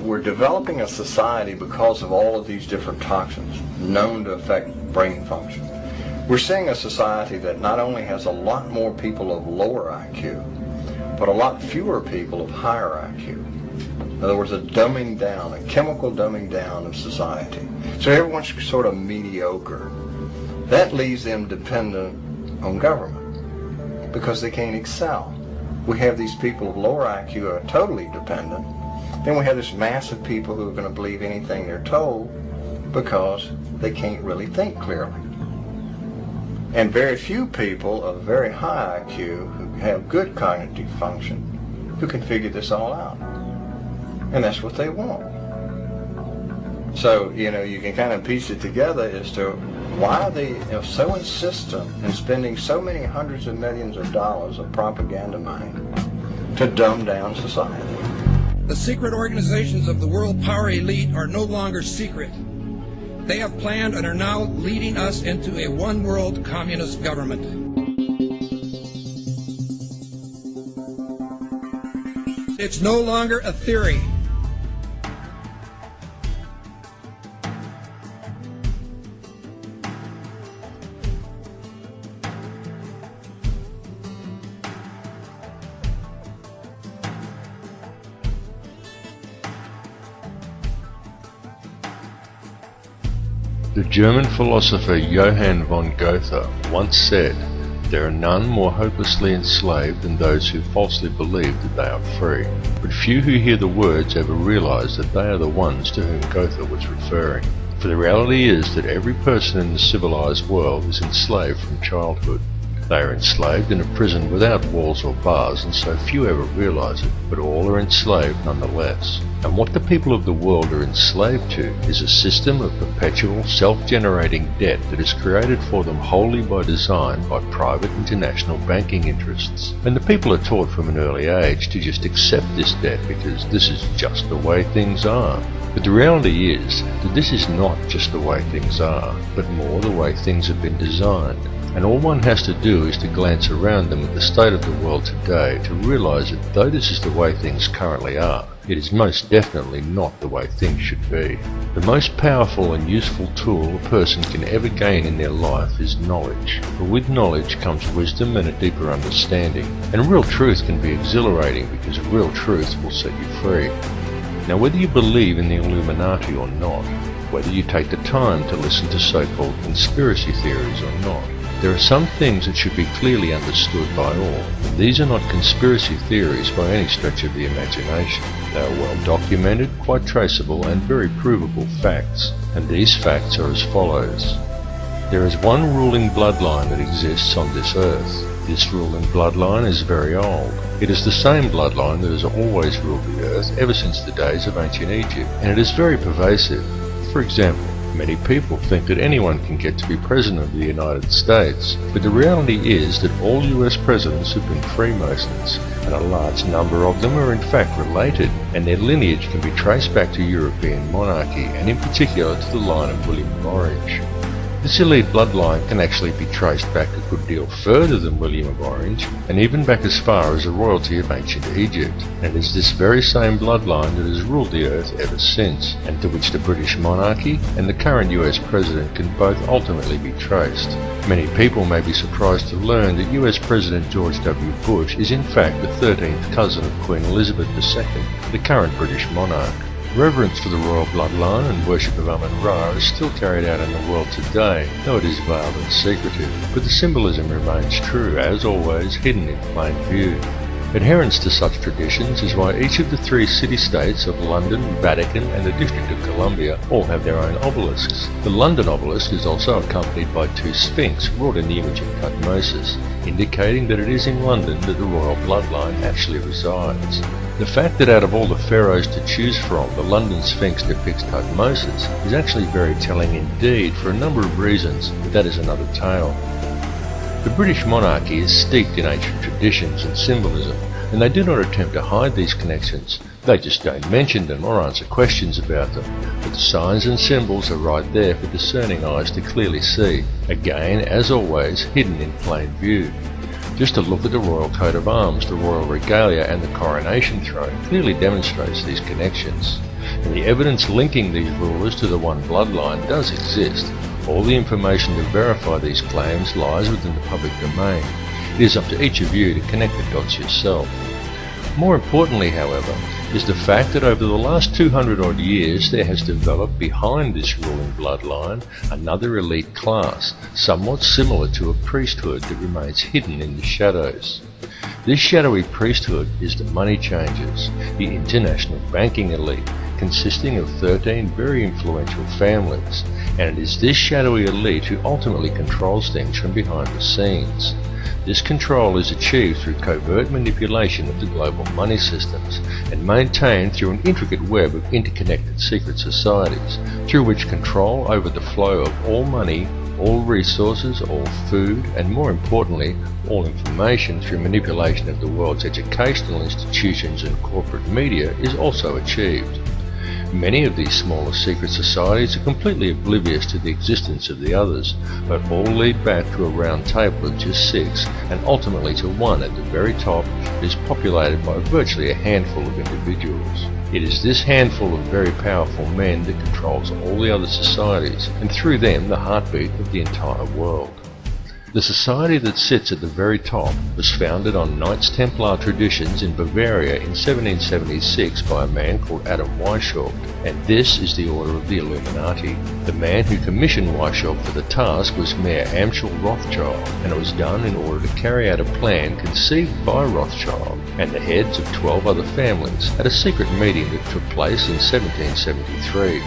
We're developing a society because of all of these different toxins known to affect brain function. We're seeing a society that not only has a lot more people of lower IQ, but a lot fewer people of higher IQ. In other words, a dumbing down, a chemical dumbing down of society. So everyone's sort of mediocre. That leaves them dependent on government because they can't excel. We have these people of lower IQ who are totally dependent. Then we have this mass of people who are going to believe anything they're told because they can't really think clearly. And very few people of very high IQ who have good cognitive function who can figure this all out. And that's what they want. So, you can kind of piece it together as to why they so insistent in spending so many hundreds of millions of dollars of propaganda money to dumb down society. The secret organizations of the world power elite are no longer secret. They have planned and are now leading us into a one-world communist government. It's no longer a theory. The German philosopher Johann von Goethe once said, "There are none more hopelessly enslaved than those who falsely believe that they are free." But few who hear the words ever realize that they are the ones to whom Goethe was referring. For the reality is that every person in the civilized world is enslaved from childhood. They are enslaved in a prison without walls or bars, and so few ever realize it, but all are enslaved nonetheless. And what the people of the world are enslaved to is a system of perpetual self-generating debt that is created for them wholly by design by private international banking interests. And the people are taught from an early age to just accept this debt because this is just the way things are. But the reality is that this is not just the way things are, but more the way things have been designed. And all one has to do is to glance around them at the state of the world today to realize that though this is the way things currently are, it is most definitely not the way things should be. The most powerful and useful tool a person can ever gain in their life is knowledge. For with knowledge comes wisdom and a deeper understanding. And real truth can be exhilarating because real truth will set you free. Now whether you believe in the Illuminati or not, whether you take the time to listen to so-called conspiracy theories or not, there are some things that should be clearly understood by all. These are not conspiracy theories by any stretch of the imagination. They are well documented, quite traceable, and very provable facts. And these facts are as follows. There is one ruling bloodline that exists on this earth. This ruling bloodline is very old. It is the same bloodline that has always ruled the earth ever since the days of ancient Egypt, and it is very pervasive. For example, many people think that anyone can get to be President of the United States, but the reality is that all US presidents have been Freemasons, and a large number of them are in fact related, and their lineage can be traced back to European monarchy, and in particular to the line of William of Orange. This elite bloodline can actually be traced back a good deal further than William of Orange, and even back as far as the royalty of ancient Egypt, and it is this very same bloodline that has ruled the earth ever since, and to which the British monarchy and the current US president can both ultimately be traced. Many people may be surprised to learn that US President George W. Bush is in fact the 13th cousin of Queen Elizabeth II, the current British monarch. Reverence for the royal bloodline and worship of Amun-Ra is still carried out in the world today, though it is veiled and secretive, but the symbolism remains true, as always, hidden in plain view. Adherence to such traditions is why each of the three city-states of London, Vatican and the District of Columbia all have their own obelisks. The London obelisk is also accompanied by two sphinx wrought in the image of Tutmosis, indicating that it is in London that the royal bloodline actually resides. The fact that out of all the pharaohs to choose from, the London Sphinx depicts Tutmosis is actually very telling indeed for a number of reasons, but that is another tale. The British monarchy is steeped in ancient traditions and symbolism, and they do not attempt to hide these connections. They just don't mention them or answer questions about them. But the signs and symbols are right there for discerning eyes to clearly see, again, as always, hidden in plain view. Just a look at the royal coat of arms, the royal regalia and the coronation throne clearly demonstrates these connections. And the evidence linking these rulers to the one bloodline does exist. All the information to verify these claims lies within the public domain. It is up to each of you to connect the dots yourself. More importantly, however, is the fact that over the last 200 odd years there has developed behind this ruling bloodline another elite class, somewhat similar to a priesthood that remains hidden in the shadows. This shadowy priesthood is the money changers, the international banking elite, consisting of 13 very influential families, and it is this shadowy elite who ultimately controls things from behind the scenes. This control is achieved through covert manipulation of the global money systems and maintained through an intricate web of interconnected secret societies, through which control over the flow of all money, all resources, all food, and more importantly, all information through manipulation of the world's educational institutions and corporate media is also achieved. Many of these smaller secret societies are completely oblivious to the existence of the others, but all lead back to a round table of just 6, and ultimately to one at the very top that is populated by virtually a handful of individuals. It is this handful of very powerful men that controls all the other societies, and through them the heartbeat of the entire world. The society that sits at the very top was founded on Knights Templar traditions in Bavaria in 1776 by a man called Adam Weishaupt, and this is the Order of the Illuminati. The man who commissioned Weishaupt for the task was Mayor Amschel Rothschild, and it was done in order to carry out a plan conceived by Rothschild and the heads of 12 other families at a secret meeting that took place in 1773.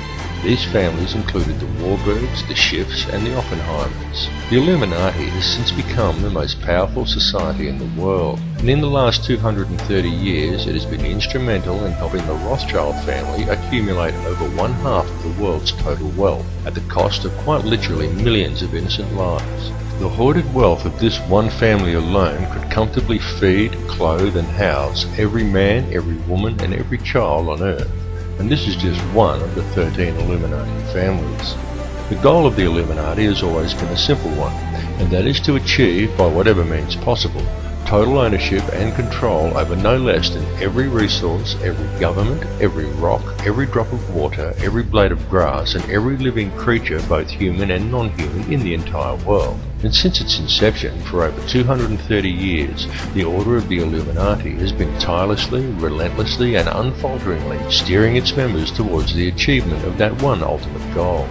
These families included the Warburgs, the Schiffs, and the Oppenheimers. The Illuminati has since become the most powerful society in the world, and in the last 230 years it has been instrumental in helping the Rothschild family accumulate over 1/2 of the world's total wealth, at the cost of quite literally millions of innocent lives. The hoarded wealth of this one family alone could comfortably feed, clothe, and house every man, every woman, and every child on Earth. And this is just one of the 13 Illuminati families. The goal of the Illuminati has always been a simple one, and that is to achieve, by whatever means possible, total ownership and control over no less than every resource, every government, every rock, every drop of water, every blade of grass, and every living creature, both human and non-human, in the entire world. And since its inception, for over 230 years, the Order of the Illuminati has been tirelessly, relentlessly, and unfalteringly steering its members towards the achievement of that one ultimate goal.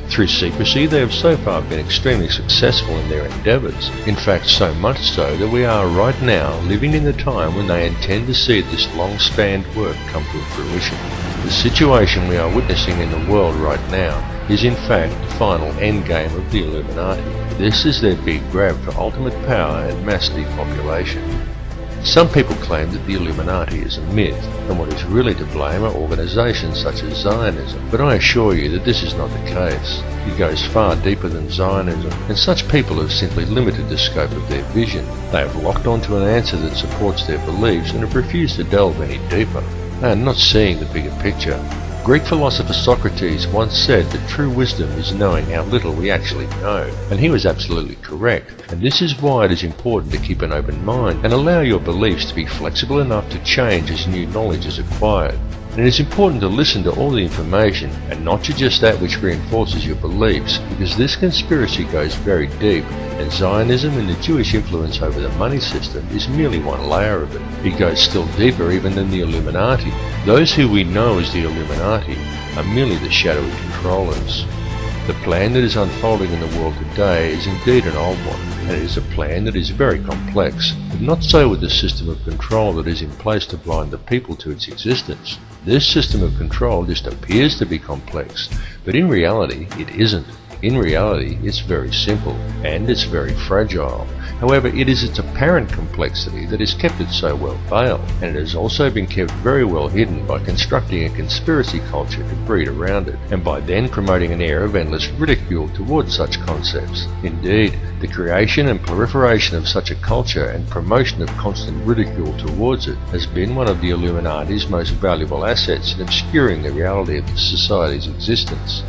Through secrecy, they have so far been extremely successful in their endeavours. In fact, so much so that we are right now living in the time when they intend to see this long-spanned work come to fruition. The situation we are witnessing in the world right now is in fact the final endgame of the Illuminati. This is their big grab for ultimate power and mass depopulation. Some people claim that the Illuminati is a myth, and what is really to blame are organisations such as Zionism, but I assure you that this is not the case. It goes far deeper than Zionism, and such people have simply limited the scope of their vision. They have locked onto an answer that supports their beliefs and have refused to delve any deeper. They are not seeing the bigger picture. Greek philosopher Socrates once said that true wisdom is knowing how little we actually know, and he was absolutely correct. And this is why it is important to keep an open mind and allow your beliefs to be flexible enough to change as new knowledge is acquired. And it is important to listen to all the information and not to just that which reinforces your beliefs, because this conspiracy goes very deep, and Zionism and the Jewish influence over the money system is merely one layer of it. It goes still deeper even than the Illuminati. Those who we know as the Illuminati are merely the shadowy controllers. The plan that is unfolding in the world today is indeed an old one, and it is a plan that is very complex, but not so with the system of control that is in place to blind the people to its existence. This system of control just appears to be complex, but in reality it isn't. In reality, it's very simple, and it's very fragile. However, it is its apparent complexity that has kept it so well veiled, and it has also been kept very well hidden by constructing a conspiracy culture to breed around it, and by then promoting an air of endless ridicule towards such concepts. Indeed, the creation and proliferation of such a culture and promotion of constant ridicule towards it has been one of the Illuminati's most valuable assets in obscuring the reality of the society's existence.